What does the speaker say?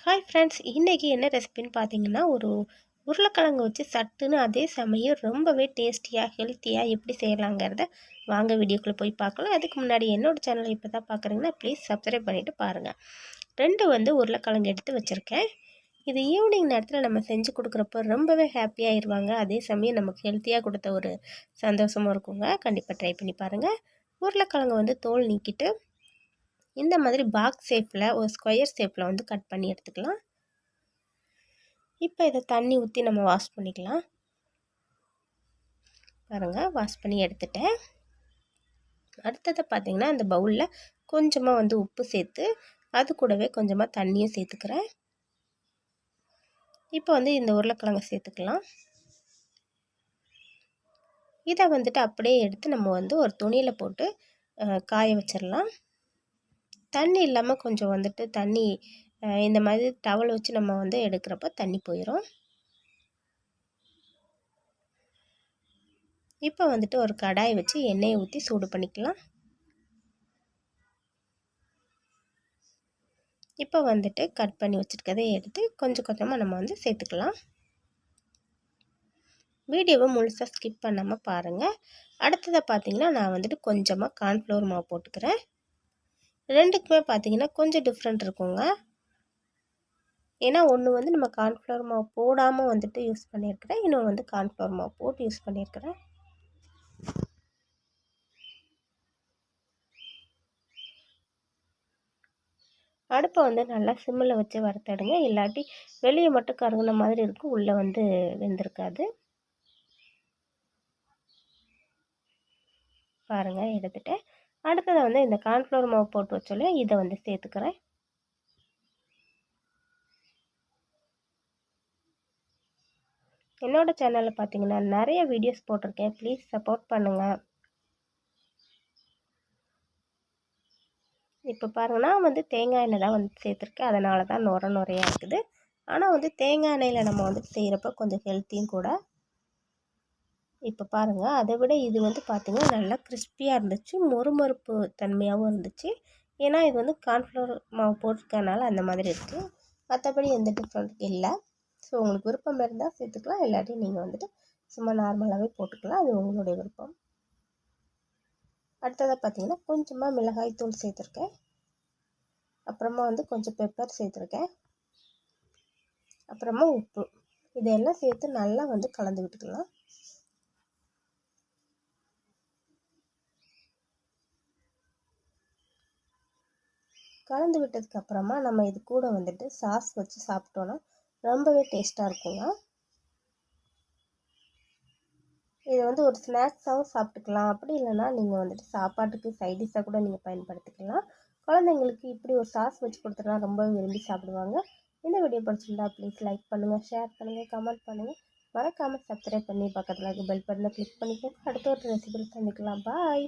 Hi friends, இன்றைக்கி என்ன ரெசிபின்னு பார்த்தீங்கன்னா, ஒரு உருளைக்கிழங்கு வச்சு சட்டுன்னு அதே சமயம் ரொம்பவே டேஸ்டியாக ஹெல்த்தியாக எப்படி செய்யலாங்கிறத வாங்க வீடியோக்குள்ளே போய் பார்க்கலாம். அதுக்கு முன்னாடி என்னோடய சேனலை இப்போ தான் பார்க்குறீங்கன்னா ப்ளீஸ் சப்ஸ்கிரைப் பண்ணிவிட்டு பாருங்கள். 2 உருளைக்கிழங்கு எடுத்து வச்சுருக்கேன். இது ஈவினிங் நேரத்தில் நம்ம செஞ்சு கொடுக்குறப்போ ரொம்பவே ஹாப்பியாகிடுவாங்க. அதே சமயம் நமக்கு ஹெல்த்தியாக கொடுத்த ஒரு சந்தோஷமும் இருக்குங்க. கண்டிப்பாக ட்ரை பண்ணி பாருங்கள். உருளைக்கிழங்கு தோல் நீக்கிட்டு இந்த மாதிரி பாக்ஸ் ஷேப்பில் ஒரு ஸ்கொயர் ஷேப்பில் கட் பண்ணி எடுத்துக்கலாம். இப்போ இதை தண்ணி ஊற்றி நம்ம வாஷ் பண்ணிக்கலாம். பாருங்கள், வாஷ் பண்ணி எடுத்துட்டேன். அடுத்தது பார்த்திங்கன்னா, இந்த பவுலில் கொஞ்சமாக உப்பு சேர்த்து அது கூடவே கொஞ்சமாக தண்ணியும் சேர்த்துக்கிறேன். இப்போ இந்த உருளைக்கிழங்கை சேர்த்துக்கலாம். இதை அப்படியே எடுத்து நம்ம ஒரு துணியில் போட்டு காய வச்சிடலாம். தண்ணி இல்லாமல் கொஞ்சம் தண்ணி இந்த மாதிரி டவல் வச்சு நம்ம எடுக்கிறப்ப தண்ணி போயிடும். இப்போ ஒரு கடாய் வச்சு எண்ணெயை ஊற்றி சூடு பண்ணிக்கலாம். இப்போ கட் பண்ணி வச்சுருக்கதை எடுத்து கொஞ்சம் கொஞ்சமாக நம்ம சேர்த்துக்கலாம். வீடியோவை முழுசாக ஸ்கிப் பண்ணாமல் பாருங்கள். அடுத்ததை பார்த்திங்கன்னா, நான் கொஞ்சமாக கார்ன்ஃப்ளவர் மாவு போட்டுக்கிறேன். ரெண்டுக்குமே பார்த்திங்கன்னா கொஞ்சம் டிஃப்ரெண்ட் இருக்குங்க. ஏன்னா ஒன்று நம்ம கார்ன்ஃப்ளவர் மாவு போடாமல் யூஸ் பண்ணியிருக்கிறேன். இன்னொன்று கார்ன்ஃப்ளவர் மாவு போட்டு யூஸ் பண்ணியிருக்கிறேன். அடுப்பை நல்லா சிம்மில் வச்சு வறுத்தெடுங்க. இல்லாட்டி வெளியே மட்டும் கருகுன மாதிரி இருக்கும், உள்ளே வெந்திருக்காது. பாருங்கள், எடுத்துகிட்டேன். அடுத்ததை இந்த கார்ன்ஃப்ளவர் மாவு போட்டு வச்சோல்ல, இதை சேர்த்துக்கிறேன். என்னோடய சேனலில் பார்த்தீங்கன்னா நிறைய வீடியோஸ் போட்டிருக்கேன். ப்ளீஸ் சப்போர்ட் பண்ணுங்கள். இப்போ பாருங்கன்னா தேங்காய் எண்ணெய் தான் சேர்த்துருக்கேன். அதனால தான் நுரையாக இருக்குது. ஆனால் தேங்காய் எண்ணெயில் நம்ம செய்கிறப்ப கொஞ்சம் ஹெல்த்தியும் கூட. இப்போ பாருங்கள், அதை விட இது பார்த்திங்கன்னா நல்லா கிறிஸ்பியாக இருந்துச்சு, மொறுமொறுப்பு தன்மையாகவும் இருந்துச்சு. ஏன்னா இது கார்ன்ஃப்ளவர் மாவு போட்டிருக்கனால அந்த மாதிரி இருக்குது. மற்றபடி எந்த டிஃப்ரெண்ட் இல்லை. ஸோ உங்களுக்கு விருப்பம் இருந்தால் சேர்த்துக்கலாம், இல்லாட்டி நீங்கள் சும்மா நார்மலாகவே போட்டுக்கலாம். அது உங்களுடைய விருப்பம். அடுத்ததாக பார்த்திங்கன்னா கொஞ்சமாக மிளகாய் தூள் சேர்த்துருக்கேன். அப்புறமா கொஞ்சம் பெப்பர் சேர்த்துருக்கேன். அப்புறமா உப்பு. இதெல்லாம் சேர்த்து நல்லா கலந்து விட்டுக்கலாம். கலந்து விட்டதுக்கப்புறமா நம்ம இது கூட சாஸ் வச்சு சாப்பிட்டோன்னா ரொம்பவே டேஸ்ட்டாக இருக்குங்க. இது ஒரு ஸ்நாக்ஸாகவும் சாப்பிட்டுக்கலாம். அப்படி இல்லைன்னா நீங்கள் சாப்பாட்டுக்கு சைடிஷாக கூட நீங்கள் பயன்படுத்திக்கலாம். குழந்தைங்களுக்கு இப்படி ஒரு சாஸ் வச்சு கொடுத்துட்டா ரொம்ப விரும்பி சாப்பிடுவாங்க. இந்த வீடியோ பிடிச்சிருந்தா ப்ளீஸ் லைக் பண்ணுங்கள், ஷேர் பண்ணுங்கள், கமெண்ட் பண்ணுங்கள். மறக்காமல் சப்ஸ்கிரைப் பண்ணி பக்கத்தில் இருக்க பெல் பட்டனை கிளிக் பண்ணிக்கோங்க. அடுத்த ஒரு ரெசிபியில் சந்திக்கலாம். பாய்.